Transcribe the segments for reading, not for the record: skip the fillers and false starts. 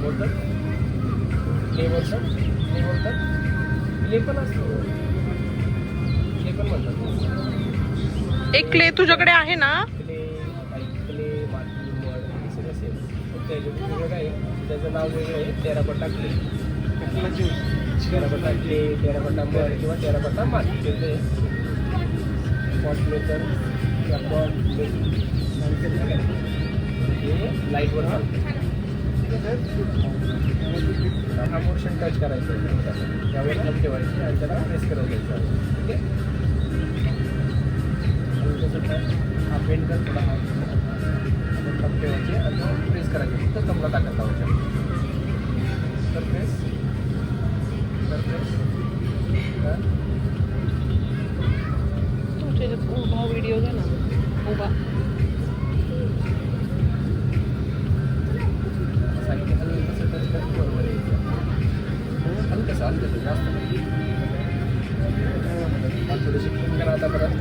बोलतात क्ले बोलतात क्ले बोलतात क्ले पण असतो क्ले पण म्हणतात. एक क्ले तुझ्याकडे आहे ना? क्ले क्ले माती मड हे सगळं सेम. फक्त याच्यात वेगळं काय आहे, त्याचं नाव वेगळं आहे. Terracotta clay, terracotta clay, terracotta mud किंवा टेराकोटा माती. त्याचे पॉट मेकर किंवा पॉट हे लाईटवर चालतं. हा पोर्शन टच करायचं आहे, त्यावर थंब ठेवायचे आणि त्याला प्रेस करत द्यायचं. ठीक आहे. हा पेंट कर थोडा, हा थंब ठेवायचे आणि प्रेस करायचे. फक्त थंबला ताकद लावायचं. तर प्रेस तर प्रेस तर तू त्याच्यात उभा व्हिडिओ घे ना, उभा. हलकं हलकं जास्त थोडीशी कमी करा आता परत.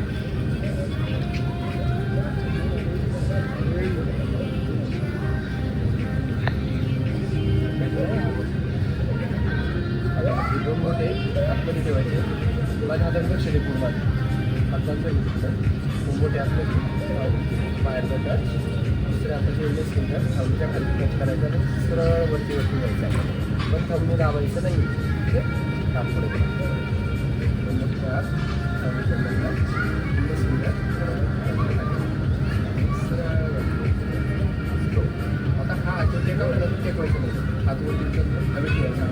दोन मोठे आतमध्ये ठेवायचे. माझ्या हातात लक्ष दे पूर्ण हातांचं घेतलं. दोन मोठे आतमध्ये बाहेर जातात. दुसऱ्या हाताचे इंडेक्स फिंगर थांबच्या खाली टच करायचं आणि सरळ वरती वरती जायचं. पण थांबून दाबायचं नाही. ठीक आहे. काम पुढे आता हा हात टेकवायचं नाही. हात वरती हवे ठेवायचा.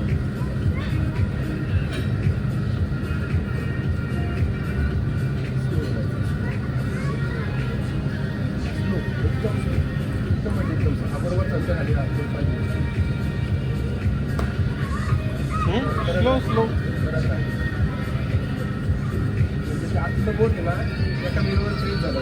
हा बरोबर चालतं खाली हात पाहिजे. Slow slow. म्हणजे आतलं बोट आहे ना, एका मिरवर फ्रीज झालं.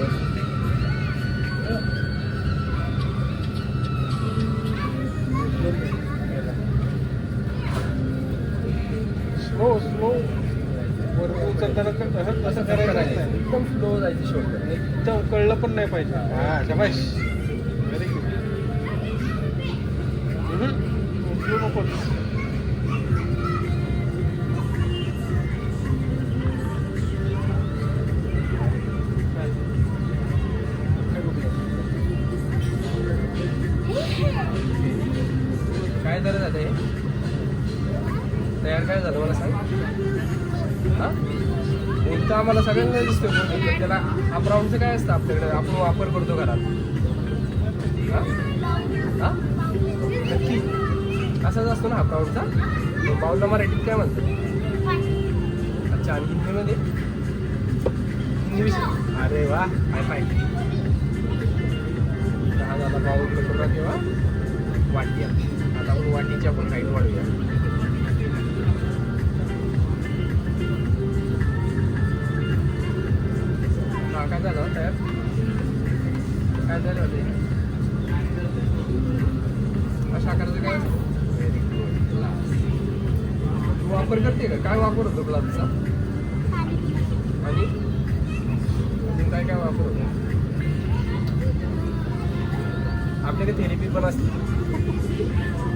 Slow slow. बरोबर उचलताना असं करायचं नाही. एकदम स्लो जायचं शेवट. एकदम कळलं पण नाही पाहिजे. हा शाबाश, व्हेरी गुड. स्लो नको. काय झालं जातं हे तयार काय झालं मला सांग. हां एकदा आम्हाला सगळ्यांना दिसतो. त्याला हाफ राऊंडचं काय असतं आपल्याकडे, आपण वापर करतो घरात. हां हां नक्की असाच असतो ना हाफ राऊंडचा. बाऊलला मराठीत काय म्हणतात? अच्छा, आणि हिंदीमध्ये इंग्लिश. अरे वा, हाय फाय. हा झाला बाऊल कटोरा किंवा वाटी. आता आपण वाटीची आपण हाईट वाढूया. हा काय झालं तयार? काय झालं होते अशा आकाराचं काय असतं? Very good. तू वापर करते का? काय वापर होतो ग्लासचा? आणि काय काय वापर होतो? आपल्याकडे थेरपी पण असते.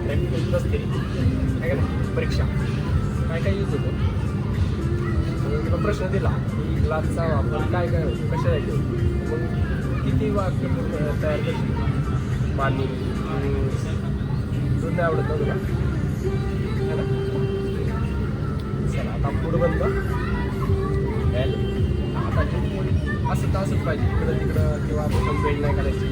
थेरपी काय का परीक्षा काय काय यूज होतो? तुला प्रश्न दिला की ग्लासचा वापर काय काय होतो, कशासाठी होतो, मग किती वाक्य तयार करते? पाणी दूध नाही आवडत ना तुला? है ना? चला आता पुढं बंद. आता असं तर असंच पाहिजे. इकडं तिकडं किंवा आपण बेंड नाही करायची.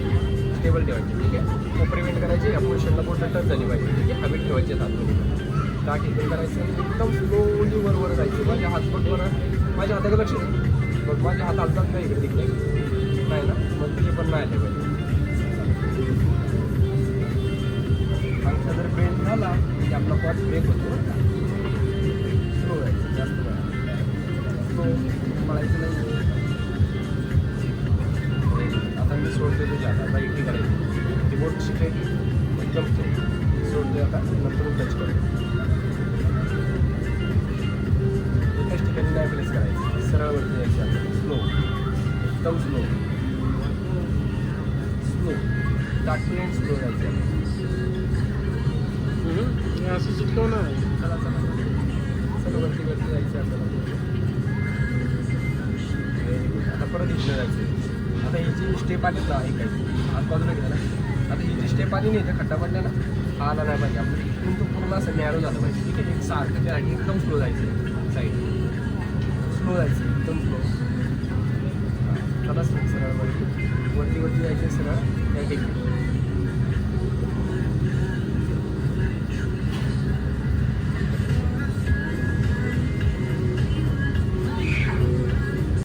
टेबल ठेवायची. ठीक आहे. कोपरी बेंड करायची. या पोर्शनला बोटं टच झाली पाहिजे. ठीक आहे. हवेत ठेवायचे हात. टाकी बेंड करायचं. एकदम स्लोली वर जायचं. माझ्या हातपटवर माझ्या हाताकडे लक्ष नाही. मग माझ्या हात हालतात नाही इकडे तिकडे नाही ना, मग तुझे पण नाही आले पाहिजे. अंगठा जर बेंड झाला की आपला पॉट ब्रेक होतो. स्लो जायचं, जास्त स्लो पळायचं नाही. आता मी सोडतो तुझ्या आता इथे करायची. ती बोट शिकायची एकदम सोडते. आता नंतर टच करायचं. एकाच ठिकाणी नाही प्लेस करायचं. सरळ वरती यायचं आपल्याला. स्लो, एकदम स्लो स्लो टाकून स्लो जायचं. हे असं शिकतो ना. चला चला चला वरती वरती जायचं आपल्याला. आता परत इथलं जायचं. आता ही जी स्टेप आली ना एक काही आज बाजूला गेला ना. आता ही जी स्टेप आली नाही तर खड्डा पडला ना हा आला नाही पाहिजे. आपलं इथून तो पूर्ण असं नॅरो झालं पाहिजे. ठीक आहे एक सारखं त्यासाठी एकदम स्लो जायचं साईड. स्लो जायचं एकदम स्लो. चला सरळ वरती वरती वरती जायचं सरळ त्या ठिकाणी.